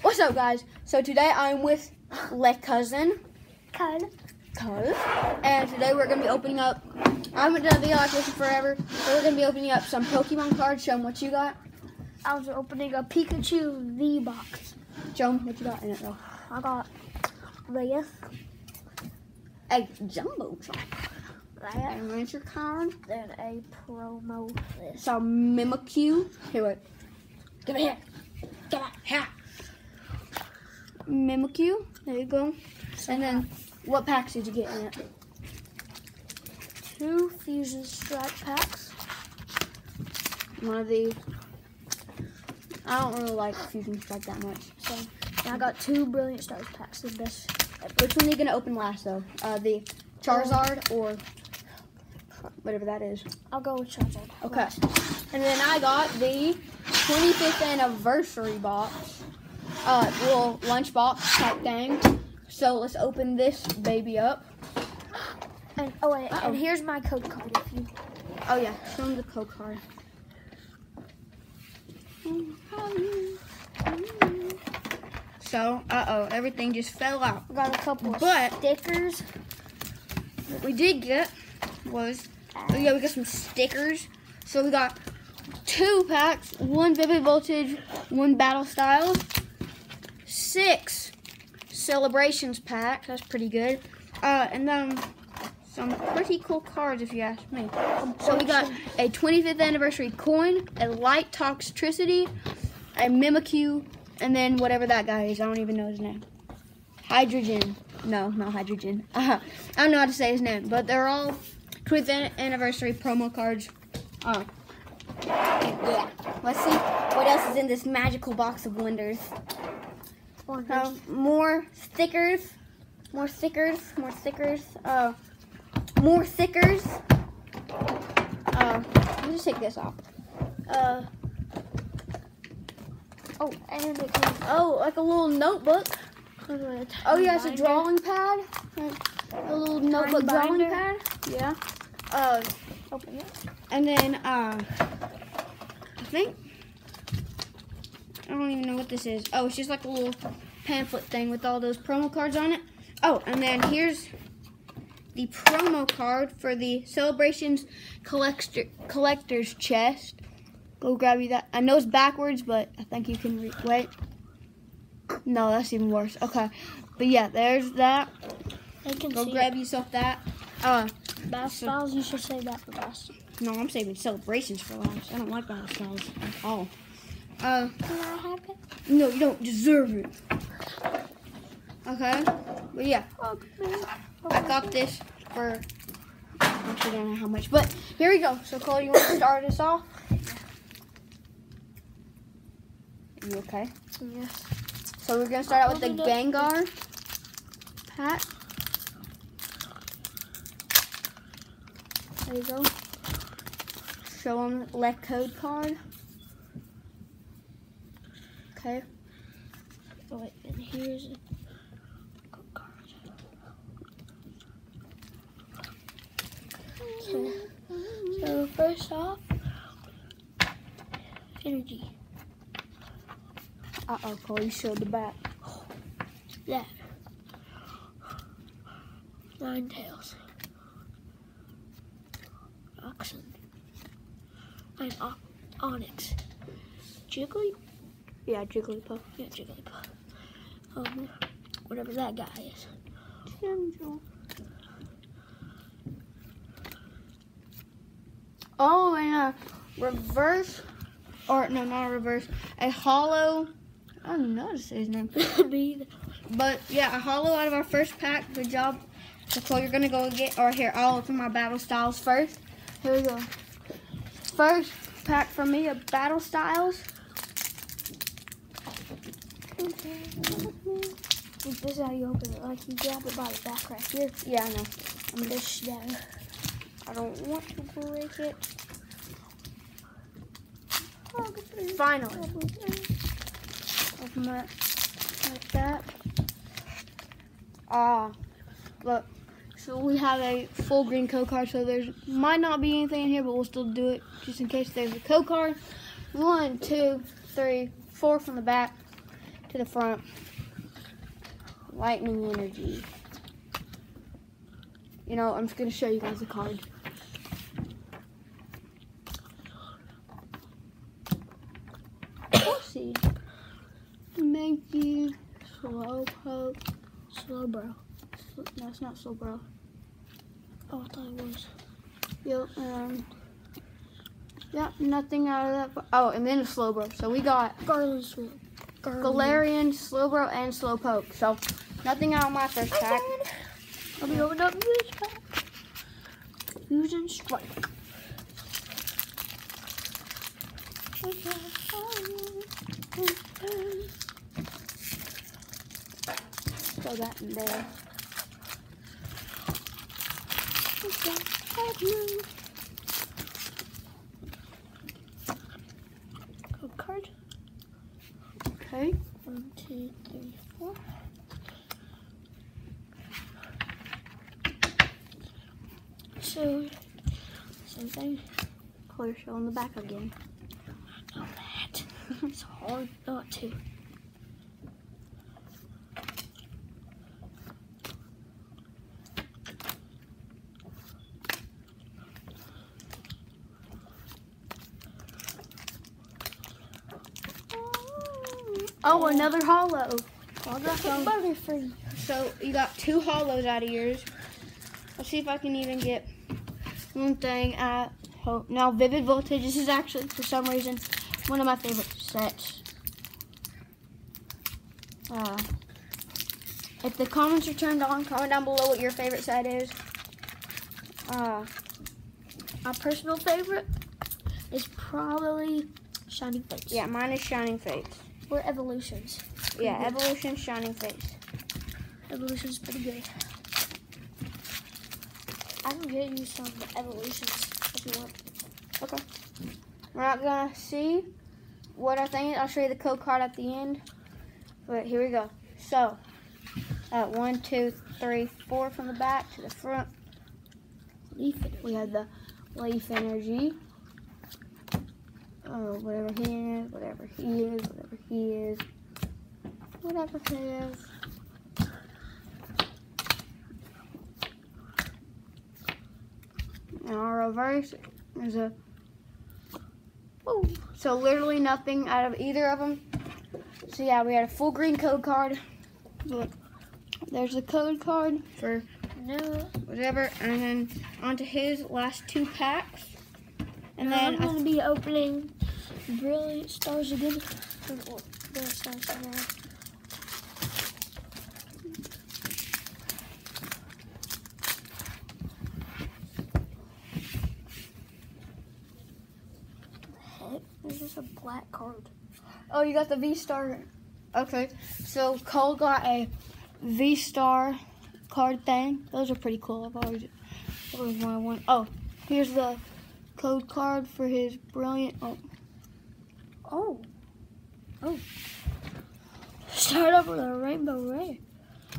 What's up, guys? So today I'm with cousin Cud. and today we're gonna be opening up. I haven't done a video like this in forever, so we're gonna be opening up some Pokemon cards. Show them what you got. I was opening a Pikachu V box. Show them what you got in it, though. I got this. A jumbo shot. That. A miniature card. Then a promo list. Some Mimikyu. Here, wait. Give it here. Get it here. Mimikyu. There you go. And then, what packs did you get in it? 2 Fusion Strike packs. One of these. I don't really like Fusion Strike that much. So, and I got 2 Brilliant Stars packs. The best. Which one are you gonna open last, though? The Charizard or whatever that is? I'll go with Charizard. Okay. Last. And then I got the 25th anniversary box, little lunchbox type thing. So let's open this baby up. And oh wait, and here's my code card if you. Oh yeah, show them the code card. So, everything just fell out. I got a couple But- of stickers. What we did get was, we got some stickers. So we got 2 packs, 1 Vivid Voltage, 1 Battle Styles, 6 Celebrations packs. That's pretty good. And then some pretty cool cards, if you ask me. So we got a 25th anniversary coin, a Light Toxtricity, a Mimikyu, and then whatever that guy is. I don't even know his name. Hydrogen. No, not Hydrogen. I don't know how to say his name, but they're all 25th anniversary promo cards. Yeah. Let's see what else is in this magical box of wonders. More stickers. More stickers. More stickers. More stickers. Let me just take this off. And it comes. Oh, like a little notebook. Oh yeah, it's a binder. drawing pad. A little notebook drawing binder. pad. Yeah. Open it. And then I think I don't even know what this is. Oh, it's just like a little pamphlet thing with all those promo cards on it. Oh, and then here's the promo card for the Celebrations collector's chest. Go grab you that. I know it's backwards, but I think you can wait. No, that's even worse. Okay, but yeah, there's that. Go grab yourself that. Battle Styles, you should save that for last. No, I'm saving Celebrations for last. I don't like Battle Styles at all. Can I have it? No, you don't deserve it. Okay, but yeah, I got this for, I don't know how much, but here we go. So Cole, you want to start us off? Are you okay? Yes. So we're gonna start out with the Gengar pack. There you go. Show them the code card. Okay. Oh, wait, and here's a code card. Okay. So first off, energy. Cole, you showed the back. That. Ninetales. Oxen. And Onyx. Jiggly? Yeah, Jigglypuff. Yeah, Jigglypuff. Whatever that guy is. Oh, and reverse, or no, not a reverse, a hollow. I don't know how to say his name. But yeah, a hollow out of our first pack. Good job. So you're gonna go get, or here, I'll open my Battle Styles first. Here we go. First pack for me of Battle Styles. This is how you open it. Like you grab it by the back right here. Yeah, I know. And this down. I don't want to break it. Finally. Open that like that. Look. So we have a full green code card, so there's might not be anything in here, but we'll still do it just in case there's a code card. 1, 2, 3, 4 from the back. to the front. Lightning energy. You know, I'm just gonna show you guys the card. Let's see. Mankey, Slowpoke, Slowbro. No, it's not Slowbro. Oh, I thought it was. Yep, yep, nothing out of that. Oh, and then a Slowbro. So we got Galarian, Slowbro, and Slowpoke. So nothing out of my first pack. I'll be opening up this pack. Fusion Strike. Throw that in there. Code card. Okay. 1, 2, 3, 4. So, same thing. Clear shell in the back again. Oh, that. It's hard not to. Oh, another hollow. I got some Butterfree. So you got 2 hollows out of yours. Let's see if I can even get one thing at home. Now, Vivid Voltage. This is actually, for some reason, one of my favorite sets. If the comments are turned on, comment down below what your favorite set is. My personal favorite is probably Shining Fates. Yeah, mine is Shining Fates. Or Evolutions. Yeah, Evolution, Shining Fates. Evolution's pretty good. I can get you some Evolutions if you want. Okay. We're not gonna see what our thing is. I'll show you the code card at the end. But here we go. So, 1, 2, 3, 4 from the back to the front. Leaf Energy. We have the Leaf Energy. Oh, whatever he is, whatever he is, whatever he is, whatever he is. And our reverse is a. Oh, so literally nothing out of either of them. So yeah, we had a full green code card. Look, there's the code card for whatever, and then onto his last 2 packs. And then I'm going to be opening Brilliant Stars again. Brilliant Stars again. What the heck? There's just a black card. Oh, you got the V-Star. Okay, so Cole got a V-Star card thing. Those are pretty cool. I've always wanted one. Oh, here's the code card for his Brilliant. Oh. Start off with a Rainbow Rare.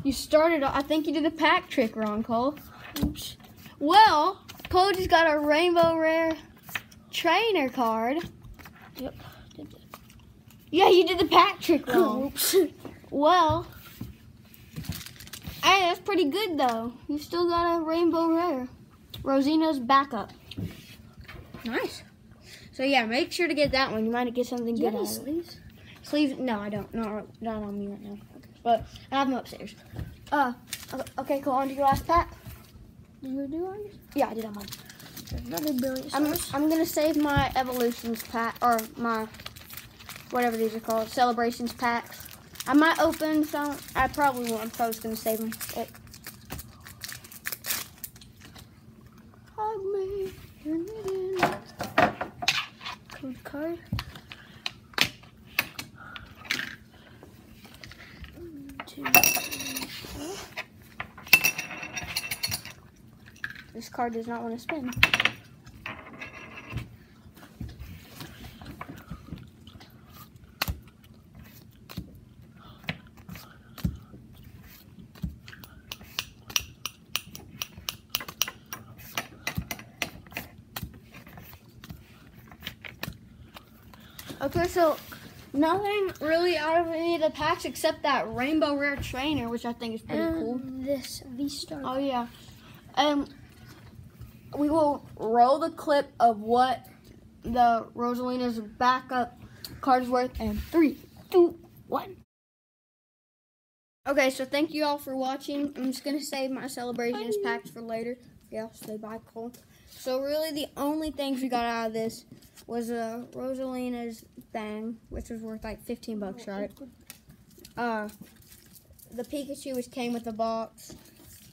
You started. I think you did the pack trick wrong, Cole. Oops. Well, Cole just got a Rainbow Rare trainer card. Yep. Yeah, you did the pack trick wrong. Oops. Well, hey, that's pretty good though. You still got a Rainbow Rare. Rosina's backup. Nice. So yeah, make sure to get that one. You might get something good out of it. Sleeves? Sleeves? No, I don't. Not on me right now. But I have them upstairs. Okay, go on to your last pack. Did you do on yours? Yeah, I did on mine. Another Brilliant Stars. I'm gonna save my Evolutions pack, or my whatever these are called, Celebrations packs. I might open some. I probably won't. I'm probably just gonna save them. Hug me. Code card. 1, 2, 3, 4. This card does not want to spin. Okay, so Nothing really out of any of the packs except that rainbow rare trainer, which I think is pretty cool. This V-Star. Oh yeah. We will roll the clip of what the Rosalina's backup card's worth in 3, 2, 1. Okay, so thank you all for watching. I'm just gonna save my celebrations packs for later. Yeah, stay bye, Cole. So really the only things we got out of this was Rosalina's thing, which was worth like 15 bucks, right? The Pikachu, which came with the box.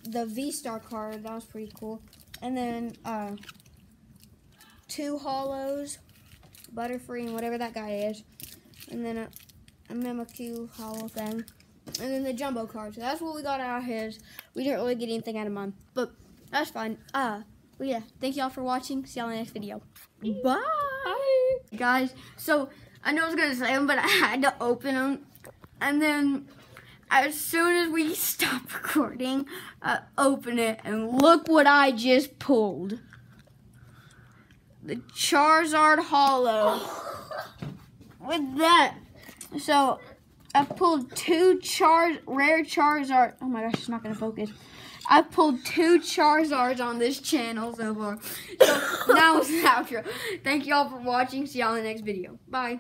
The V-Star card, that was pretty cool. And then 2 holos, Butterfree, and whatever that guy is. And then a Mimikyu holo thing. And then the jumbo card. So that's what we got out of his. We didn't really get anything out of mine, but that's fine. But yeah, thank y'all for watching. See y'all in the next video. Bye. Guys, so I know I was going to say them, but I had to open them. And then as soon as we stopped recording, I opened it, and look what I just pulled. The Charizard holo. With that. So I pulled 2 rare Charizard. Oh my gosh, it's not going to focus. I pulled 2 Charizards on this channel so far. So now it's the outro. Thank you all for watching. See y'all in the next video. Bye.